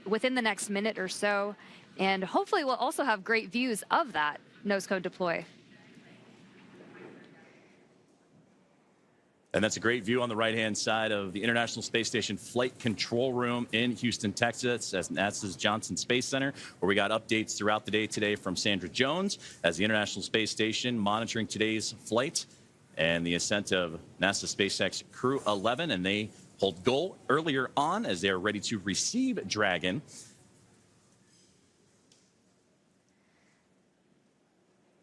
within the next minute or so. And hopefully we'll also have great views of that nose cone deploy. And that's a great view on the right-hand side of the International Space Station Flight Control Room in Houston, Texas, at NASA's Johnson Space Center, where we got updates throughout the day today from Sandra Jones as the International Space Station monitoring today's flight and the ascent of NASA SpaceX Crew-11. And they pulled goal earlier on as they're ready to receive Dragon.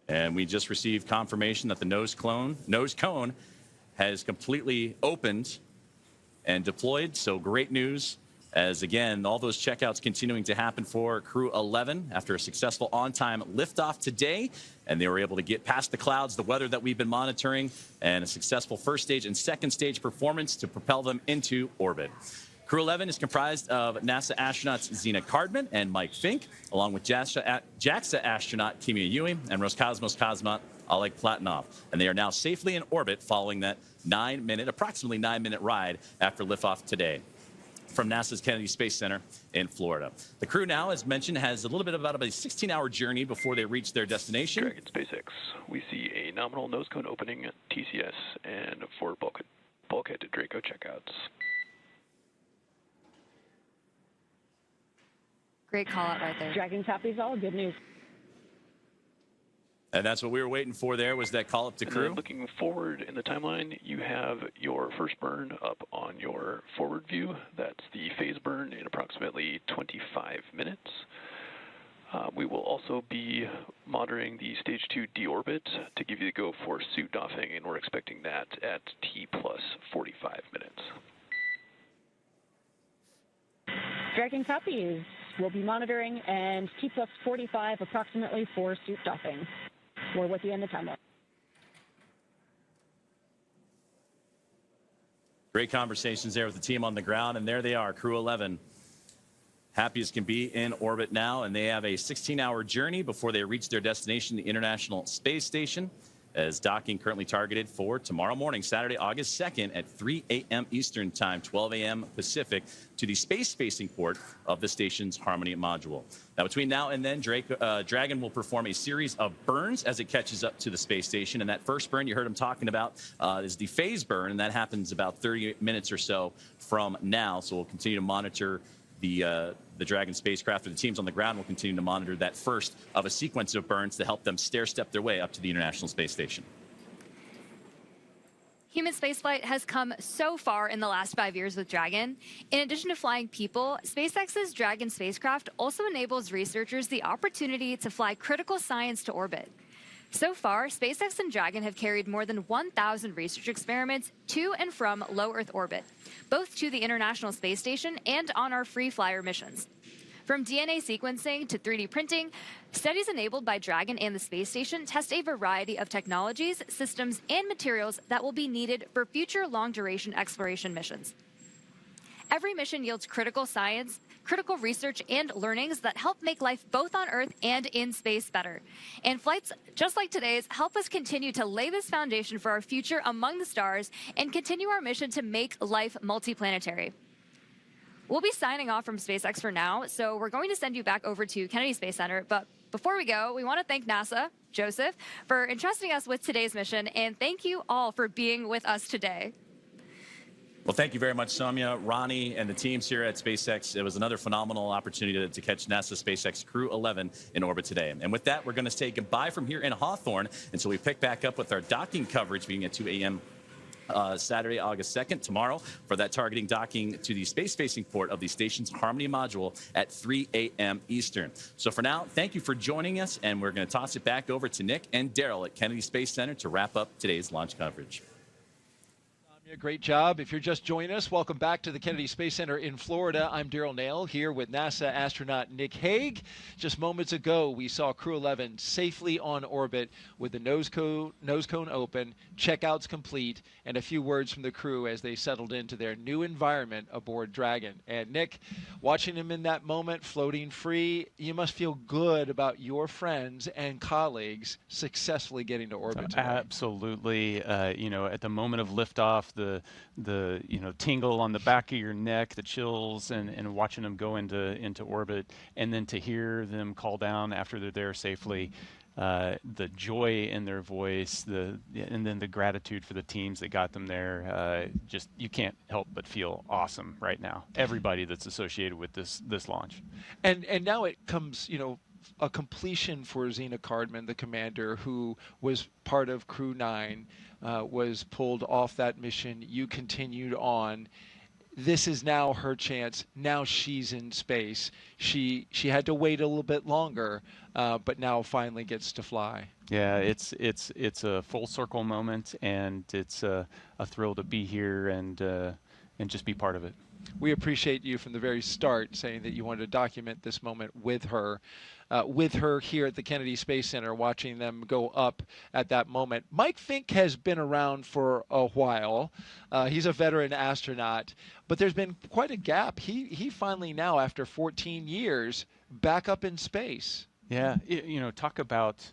And we just received confirmation that the nose cone has completely opened and deployed. So great news as, again, all those checkouts continuing to happen for Crew-11 after a successful on-time liftoff today. And they were able to get past the clouds, the weather that we've been monitoring, and a successful first stage and second stage performance to propel them into orbit. Crew-11 is comprised of NASA astronauts Zena Cardman and Mike Fincke, along with JAXA astronaut Kimiya Yui and Roscosmos cosmonaut Oleg Platonov. And they are now safely in orbit following that approximately 9-minute ride after liftoff today from NASA's Kennedy Space Center in Florida. The crew now, as mentioned, has a little bit about a 16-hour journey before they reach their destination. Dragon SpaceX, we see a nominal nose cone opening at TCS and 4 bulkhead to Draco checkouts. Great call out right there. Dragon copies all. Good news. And that's what we were waiting for there, was that call up to crew. Looking forward in the timeline, you have your first burn up on your forward view. That's the phase burn in approximately 25 minutes. We will also be monitoring the stage 2 deorbit to give you the go for suit doffing, and we're expecting that at T plus 45 minutes. Dragon copies. We'll be monitoring, and T plus 45 approximately for suit doffing. We're with you in the timeline. Great conversations there with the team on the ground, and there they are, Crew-11. Happy as can be in orbit now, and they have a 16-hour journey before they reach their destination, the International Space Station, as docking currently targeted for tomorrow morning, Saturday, August 2nd at 3 a.m. Eastern Time, 12 a.m. Pacific, to the space-facing port of the station's Harmony module. Now, between now and then, Dragon will perform a series of burns as it catches up to the space station. And that first burn you heard him talking about is the phase burn, and that happens about 30 minutes or so from now. So we'll continue to monitor the Dragon spacecraft, or the teams on the ground will continue to monitor that first of a sequence of burns to help them stair-step their way up to the International Space Station. Human spaceflight has come so far in the last 5 years with Dragon. In addition to flying people, SpaceX's Dragon spacecraft also enables researchers the opportunity to fly critical science to orbit. So far, SpaceX and Dragon have carried more than 1,000 research experiments to and from low Earth orbit, both to the International Space Station and on our free flyer missions. From DNA sequencing to 3D printing, studies enabled by Dragon and the space station test a variety of technologies, systems, and materials that will be needed for future long-duration exploration missions. Every mission yields critical science, critical research, and learnings that help make life both on Earth and in space better. And flights just like today's help us continue to lay this foundation for our future among the stars and continue our mission to make life multiplanetary. We'll be signing off from SpaceX for now, so we're going to send you back over to Kennedy Space Center. But before we go, we want to thank NASA, Joseph, for entrusting us with today's mission, and thank you all for being with us today. Well, thank you very much, Soumya, Ronnie, and the teams here at SpaceX. It was another phenomenal opportunity to catch NASA SpaceX Crew-11 in orbit today. And with that, we're going to say goodbye from here in Hawthorne until we pick back up with our docking coverage beginning at 2 a.m. Saturday, August 2nd, tomorrow, for that targeting docking to the space-facing port of the station's Harmony module at 3 a.m. Eastern. So for now, thank you for joining us, and we're going to toss it back over to Nick and Daryl at Kennedy Space Center to wrap up today's launch coverage. Great job. If you're just joining us, welcome back to the Kennedy Space Center in Florida. I'm Daryl Nail here with NASA astronaut Nick Hague. Just moments ago, we saw Crew-11 safely on orbit with the nose cone open, checkouts complete, and a few words from the crew as they settled into their new environment aboard Dragon. And Nick, watching him in that moment, floating free, you must feel good about your friends and colleagues successfully getting to orbit today. Absolutely. You know, at the moment of liftoff, the tingle on the back of your neck, the chills, and watching them go into orbit, and then to hear them call down after they're there safely, the joy in their voice, and then the gratitude for the teams that got them there. Just you can't help but feel awesome right now. Everybody that's associated with this launch. And now it comes, you know, a completion for Zena Cardman, the commander who was part of Crew-9, was pulled off that mission. You continued on. This is now her chance. Now she's in space. She had to wait a little bit longer, but now finally gets to fly. Yeah, it's a full circle moment, and it's a thrill to be here and just be part of it. We appreciate you from the very start saying that you wanted to document this moment with her here at the Kennedy Space Center, watching them go up at that moment. Mike Fincke has been around for a while. He's a veteran astronaut, but there's been quite a gap. He finally now, after 14 years, back up in space. Yeah, you know, talk about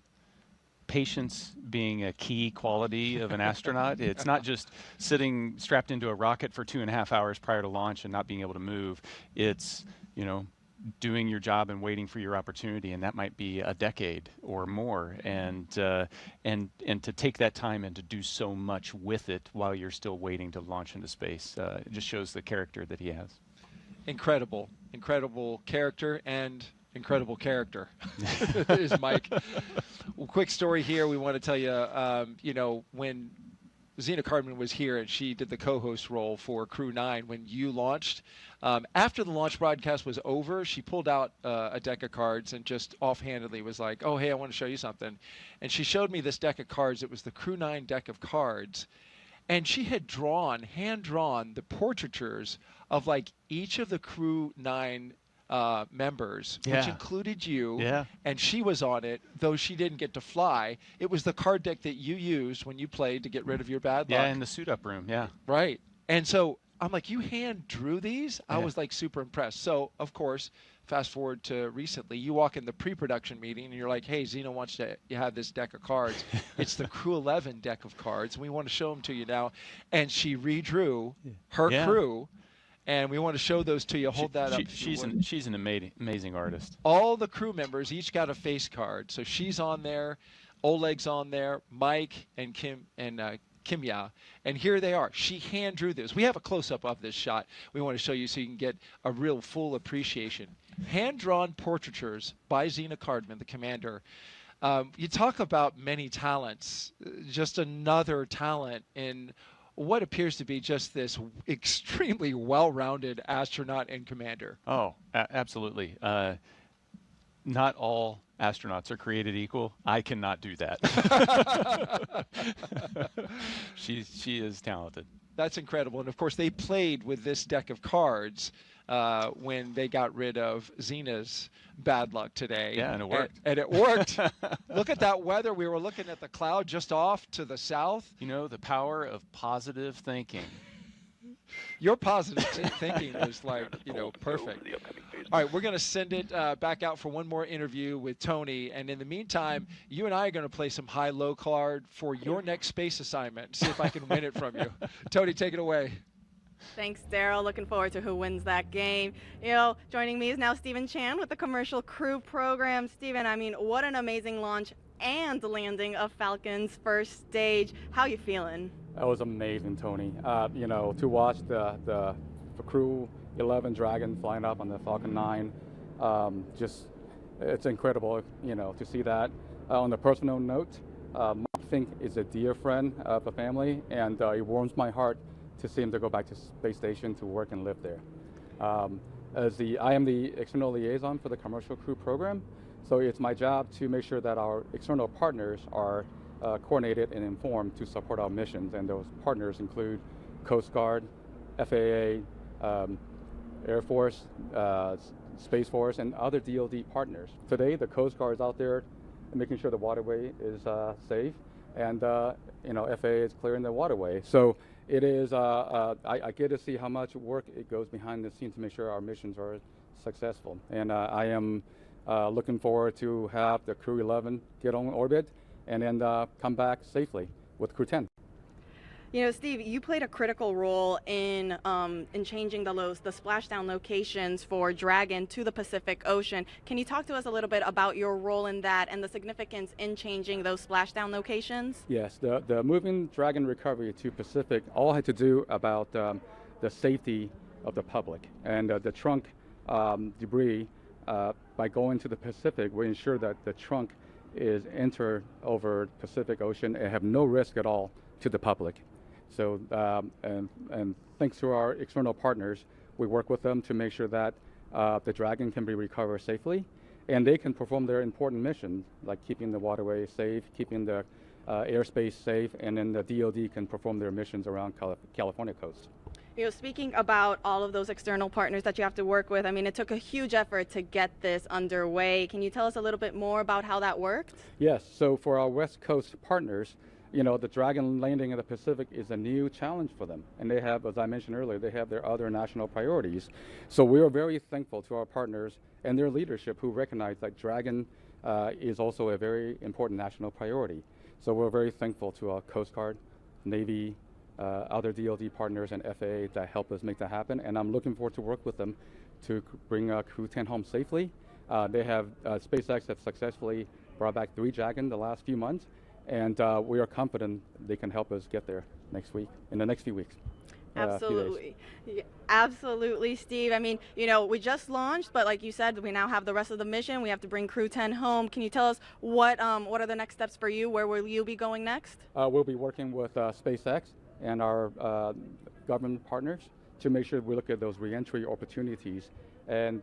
patience being a key quality of an astronaut. It's not just sitting strapped into a rocket for 2.5 hours prior to launch and not being able to move. It's, you know, doing your job and waiting for your opportunity, and that might be a decade or more. And to take that time and to do so much with it while you're still waiting to launch into space, it just shows the character that he has. Incredible Character and incredible character is Mike. Well, quick story here. We want to tell you, you know, when Zena Cardman was here and she did the co-host role for Crew-9 when you launched. After the launch broadcast was over, she pulled out a deck of cards and just offhandedly was like, oh, hey, I want to show you something. And she showed me this deck of cards. It was the Crew-9 deck of cards. And she had hand-drawn the portraitures of like each of the Crew-9 members, which included you, and she was on it, though she didn't get to fly. It was the card deck that you used when you played to get rid of your bad luck. Yeah, in the suit-up room, Right. And so I'm like, you hand drew these? I was like super impressed. So, of course, fast forward to recently, you walk in the pre-production meeting and you're like, hey, Zena wants to have this deck of cards. It's the Crew-11 deck of cards, and we want to show them to you now. And she redrew her crew. And we want to show those to you. Hold that up. She's an amazing artist. All the crew members each got a face card. So she's on there, Oleg's on there, Mike and Kim and Kimiya. And here they are. She hand drew this. We have a close-up of this shot. We want to show you so you can get a real full appreciation. Hand-drawn portraitures by Zena Cardman, the commander. You talk about many talents. Just another talent in what appears to be just this extremely well-rounded astronaut and commander. Oh, absolutely. Not all astronauts are created equal. I cannot do that. She is talented. That's incredible. And of course, they played with this deck of cards when they got rid of Zena's bad luck today. Yeah, and it worked. And it worked. Look at that weather. We were looking at the cloud just off to the south. You know, the power of positive thinking. Your positive thinking is like, perfect. All right, we're going to send it back out for one more interview with Tony. And in the meantime, you and I are going to play some high-low card for your next space assignment. See if I can win it from you. Tony, take it away. Thanks, Daryl. Looking forward to who wins that game. Joining me is now Stephen Chan with the Commercial Crew program. Stephen, what an amazing launch and landing of Falcon's first stage. How you feeling? That was amazing, Tony. To watch the Crew-11 Dragon flying up on the Falcon 9, it's incredible, to see that. On a personal note, Fincke is a dear friend of the family, and it warms my heart to see him to go back to space station to work and live there. I am the external liaison for the Commercial Crew program, so it's my job to make sure that our external partners are coordinated and informed to support our missions, and those partners include Coast Guard, FAA, Air Force, Space Force, and other DoD partners. Today, the Coast Guard is out there making sure the waterway is safe, and FAA is clearing the waterway. So it is. I get to see how much work it goes behind the scenes to make sure our missions are successful, and I am looking forward to have the Crew-11 get on orbit and then come back safely with Crew-10. Steve, you played a critical role in changing the splashdown locations for Dragon to the Pacific Ocean. Can you talk to us a little bit about your role in that and the significance in changing those splashdown locations? Yes, the moving Dragon recovery to Pacific all had to do about the safety of the public, and the trunk debris. By going to the Pacific, we ensure that the trunk is entered over Pacific Ocean and have no risk at all to the public. So, and thanks to our external partners, we work with them to make sure that the Dragon can be recovered safely, and they can perform their important missions, like keeping the waterway safe, keeping the airspace safe, and then the DoD can perform their missions around California coast. Speaking about all of those external partners that you have to work with, it took a huge effort to get this underway. Can you tell us a little bit more about how that worked? Yes, so for our West Coast partners, the Dragon landing in the Pacific is a new challenge for them. And they have, as I mentioned earlier, they have their other national priorities. So we are very thankful to our partners and their leadership who recognize that Dragon is also a very important national priority. So we're very thankful to our Coast Guard, Navy, other DoD partners and FAA that help us make that happen. And I'm looking forward to work with them to bring Crew-10 home safely. SpaceX have successfully brought back 3 Dragon the last few months. And we are confident they can help us get there in the next few weeks. Absolutely. Absolutely, Steve. We just launched, but like you said, we now have the rest of the mission. We have to bring Crew-10 home. Can you tell us what are the next steps for you? Where will you be going next? We'll be working with SpaceX and our government partners to make sure we look at those reentry opportunities and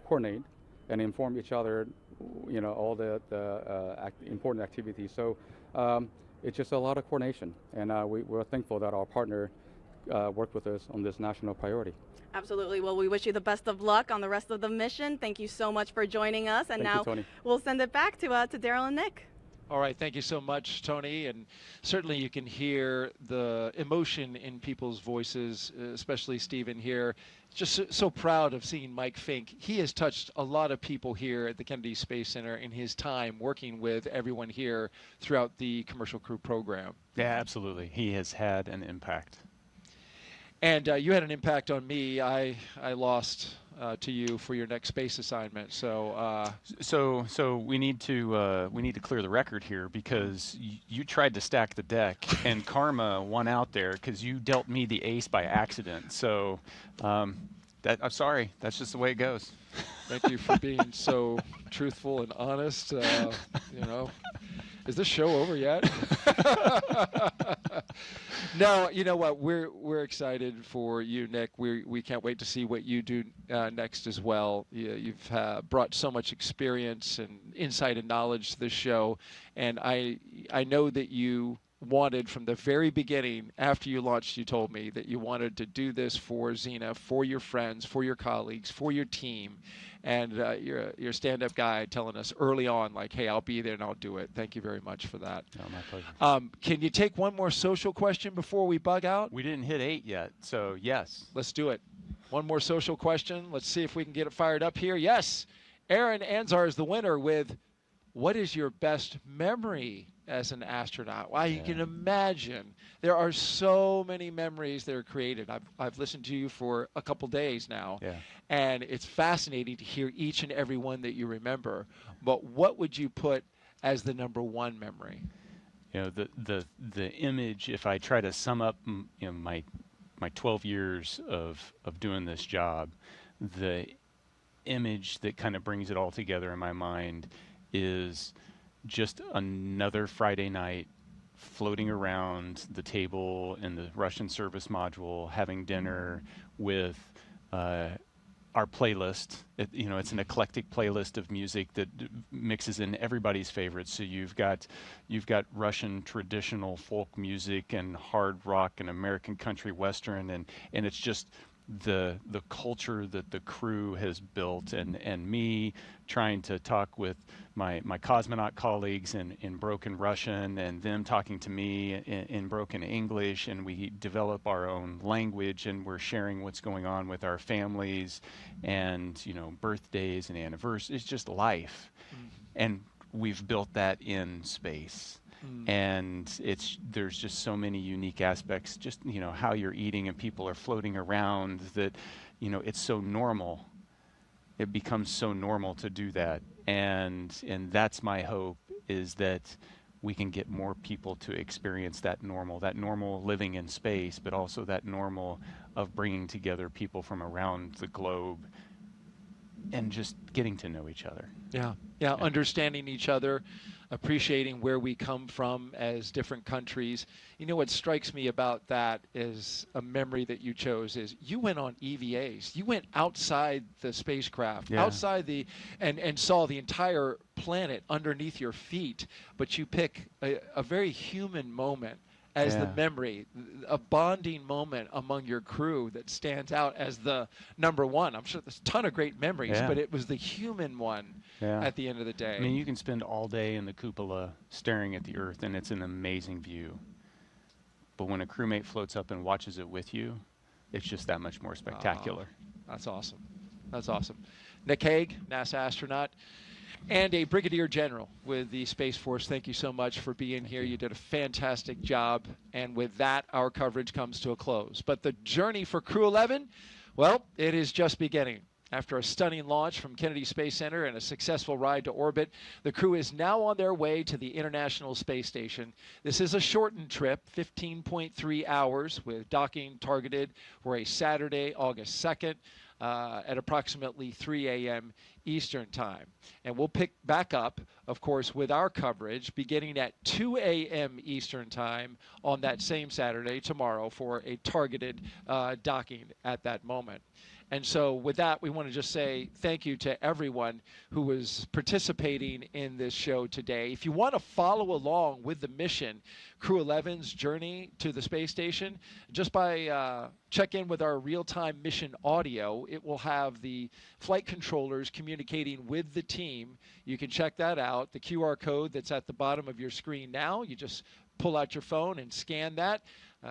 coordinate and inform each other, all the important activities. So it's just a lot of coordination, and we're thankful that our partner worked with us on this national priority. Absolutely. Well, we wish you the best of luck on the rest of the mission. Thank you so much for joining us. And Thank you, Tony. We'll send it back to Daryl and Nick. All right, thank you so much, Tony. And certainly you can hear the emotion in people's voices, especially Stephen here. Just so proud of seeing Mike Fincke. He has touched a lot of people here at the Kennedy Space Center in his time working with everyone here throughout the Commercial Crew program. Yeah, absolutely. He has had an impact. And you had an impact on me. I lost to you for your next space assignment. So so we need to clear the record here because you tried to stack the deck and karma won out there because you dealt me the ace by accident. So I'm sorry. That's just the way it goes. Thank you for being so truthful and honest. Is this show over yet? No, you know what? We're excited for you, Nick. We can't wait to see what you do next as well. You've brought so much experience and insight and knowledge to this show, and I know that you wanted from the very beginning, after you launched, you told me that you wanted to do this for Zena, for your friends, for your colleagues, for your team. And you're a stand-up guy telling us early on, like, hey, I'll be there and I'll do it. Thank you very much for that. No, my pleasure. Can you take one more social question before we bug out? We didn't hit 8 yet, so yes. Let's do it. One more social question. Let's see if we can get it fired up here. Yes, Aaron Anzar is the winner with, what is your best memory as an astronaut? Wow, you can imagine there are so many memories that are created. I've listened to you for a couple days now, and it's fascinating to hear each and every one that you remember. But what would you put as the number one memory? You know, the image, if I try to sum up my 12 years of doing this job, the image that kind of brings it all together in my mind is just another Friday night floating around the table in the Russian service module, having dinner with our playlist. It's an eclectic playlist of music that mixes in everybody's favorites. So you've got Russian traditional folk music and hard rock and American country western, and it's just the culture that the crew has built, and me trying to talk with my cosmonaut colleagues in broken Russian, and them talking to me in broken English, and we develop our own language, and we're sharing what's going on with our families, and birthdays and anniversaries. It's just life. And we've built that in space. And there's just so many unique aspects, just how you're eating and people are floating around, that it's so normal. It becomes so normal to do that, and that's my hope, is that we can get more people to experience that normal living in space, but also that normal of bringing together people from around the globe and just getting to know each other. Yeah, understanding each other, appreciating where we come from as different countries. What strikes me about that is a memory that you chose is you went on EVAs. You went outside the spacecraft, outside and saw the entire planet underneath your feet, but you pick a very human moment as the memory, a bonding moment among your crew that stands out as the number one. I'm sure there's a ton of great memories, but it was the human one at the end of the day. I mean, you can spend all day in the cupola staring at the Earth, and it's an amazing view. But when a crewmate floats up and watches it with you, it's just that much more spectacular. That's awesome. That's awesome. Nick Hague, NASA astronaut, and a brigadier general with the Space Force. Thank you so much for being here. You did a fantastic job. And with that, our coverage comes to a close. But the journey for Crew-11, well, it is just beginning. After a stunning launch from Kennedy Space Center and a successful ride to orbit, the crew is now on their way to the International Space Station. This is a shortened trip, 15.3 hours, with docking targeted for a Saturday, August 2nd. At approximately 3 a.m. Eastern Time. And we'll pick back up, of course, with our coverage beginning at 2 a.m. Eastern Time on that same Saturday, tomorrow, for a targeted docking at that moment. And so with that, we want to just say thank you to everyone who was participating in this show today. If you want to follow along with the mission, Crew-11's journey to the space station, just by check in with our real-time mission audio. It will have the flight controllers communicating with the team. You can check that out. The QR code that's at the bottom of your screen now, you just pull out your phone and scan that.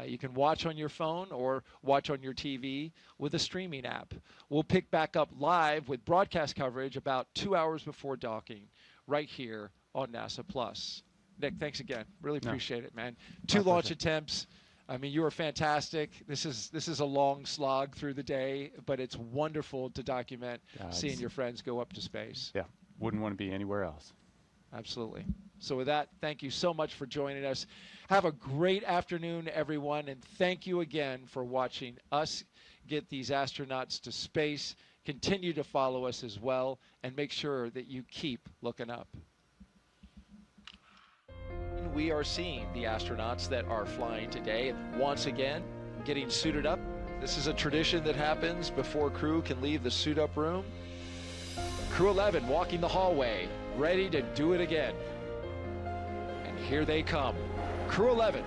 You can watch on your phone or watch on your TV with a streaming app. We'll pick back up live with broadcast coverage about 2 hours before docking right here on NASA Plus. Nick, thanks again. Really appreciate it, man. 2 launch attempts. I mean, you were fantastic. This is a long slog through the day, but it's wonderful to document seeing your friends go up to space. Yeah, wouldn't want to be anywhere else. Absolutely. So with that, thank you so much for joining us. Have a great afternoon, everyone, and thank you again for watching us get these astronauts to space. Continue to follow us as well, and make sure that you keep looking up. again, we are seeing the astronauts that are flying today. Once again, getting suited up. This is a tradition that happens before crew can leave the suit-up room. Crew-11 walking the hallway, ready to do it again. And here they come. Crew-11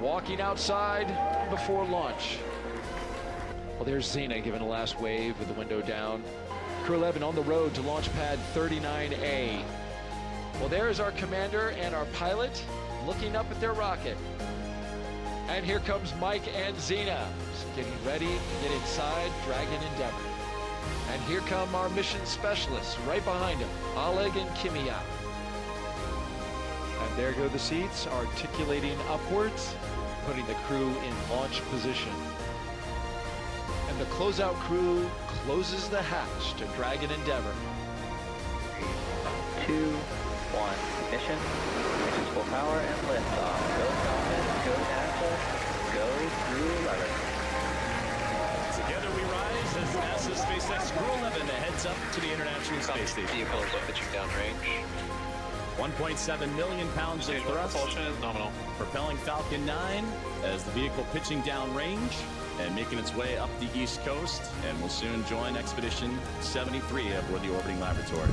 walking outside before launch. Well, there's Zena giving a last wave with the window down. Crew-11 on the road to launch pad 39A. Well, there's our commander and our pilot looking up at their rocket. And here comes Mike and Zena, getting ready to get inside Dragon Endeavor. And here come our mission specialists right behind them, Oleg and Kimiya. And there go the seats, articulating upwards, putting the crew in launch position. And the closeout crew closes the hatch to Dragon Endeavor. 3, 2, 1, ignition. Ignition's full power and liftoff. Go Falcon, go NASA, go Crew-11. Together we rise as NASA's SpaceX Crew-11 heads up to the International Space Station. Vehicles pitching down range. 1.7 million pounds of thrust. Propulsion is nominal. Propelling Falcon 9 as the vehicle pitching down range and making its way up the East Coast, and will soon join Expedition 73 aboard the orbiting laboratory.